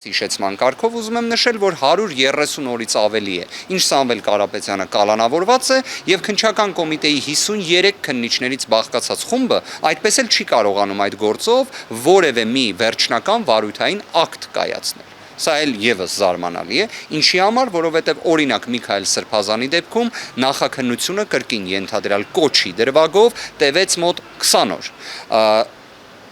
Հիշեցման կարգով ուզում եմ նշել, որ 130 օրից ավելի է, ինչ Սամվել Կարապետյանը կալանավորված է եւ քննչական կոմիտեի 53 քննիչներից բաղկացած խումբը այդպես էլ չի կարողանում այդ գործով որևէ մի վերջնական վարույթային ակտ կայացնել։ Սա էլ եւս զարմանալի է, ինչի համար, որովհետեւ օրինակ Միքայել Սրբազանի դեպքում նախաքննությունը կրկին ենթադրյալ կոչի դրվագով տևեց մոտ 20 օր։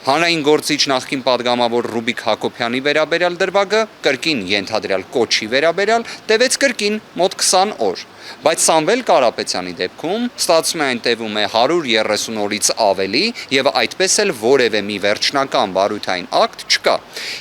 Հանրային գործիչ նախկին падգամավոր Ռուբիկ Հակոբյանի վերաբերյալ դրվագը կրկին ենթադրյալ կոչի վերաբերյալ տևեց կրկին մոտ 20 օր, բայց Սամվել Կարապետյանի դեպքում ստացվում է այն տևում է 130 օրից ավելի եւ այդպես էլ որևէ մի վերջնական վարույթային ակտ չկա։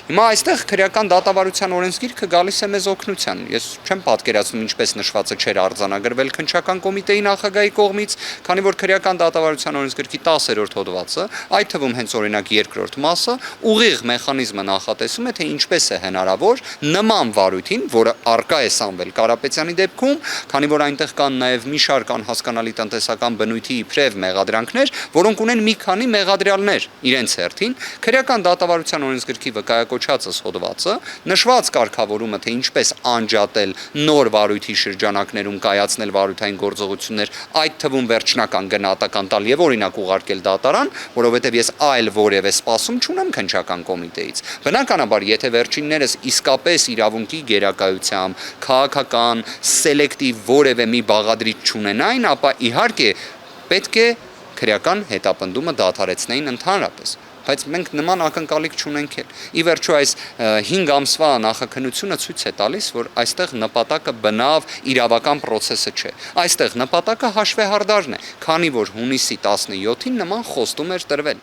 Հիմա այստեղ քրեական դատավարության օրենսգիրքը գալիս է մեզ օգնության։ Ես չեմ պատկերացնում ինչպես նշվածը չէր արձանագրվել քննչական կոմիտեի նախագահի կողմից, քանի որ քրեական դատավարության օրենսգիրքի 10-րդ հոդվածը, այդ թվում հենց օրինակ երկրորդ մասը ուղիղ մեխանիզմը նախատեսում է, թե ինչպես է հնարավոր նման վարույթին, որը արկա է Սամվել Կարապետյանի դեպքում, քանի որ այնտեղ կան նաև մի շարք անհասկանալի տնտեսական բնույթի իբրև մեղադրանքներ, որոնք ունեն մի քանի մեղադրյալներ իրենց հերթին, քրեական դատավարության օրենսգրքի վկայակոչածս հոդվածը, նշված կարգավորումը, թե ինչպես անջատել նոր վարույթի շրջանակներում կայացնել վարույթային գործողություններ, այդ թվում վերջնական գնահատական տալ եւ օրինակ ուղարկել դատարան, որովհետեւ ես այլ որևէ սպասում չունեմ քննչական կոմիտեից։ Բնականաբար, եթե վերջիններս իսկապես իրավունքի գերակայությամբ, քաղաքական, սելեկտիվ որևէ մի բաղադրիչ չունենային, ապա իհարկե պետք է քրեական հետապնդումը դադարեցնեին ընդհանրապես։ Բայց մենք նման ակնկալիք չունենք էլ։ Ի վերջո այս 5 ամսվա նախաքննությունը ցույց է տալիս, որ այստեղ նպատակը բնավ իրավական process-ը չէ։ Այստեղ նպատակը հաշվեհարդարն է, քանի որ հունիսի 17-ին նման խոստում էր տրվել։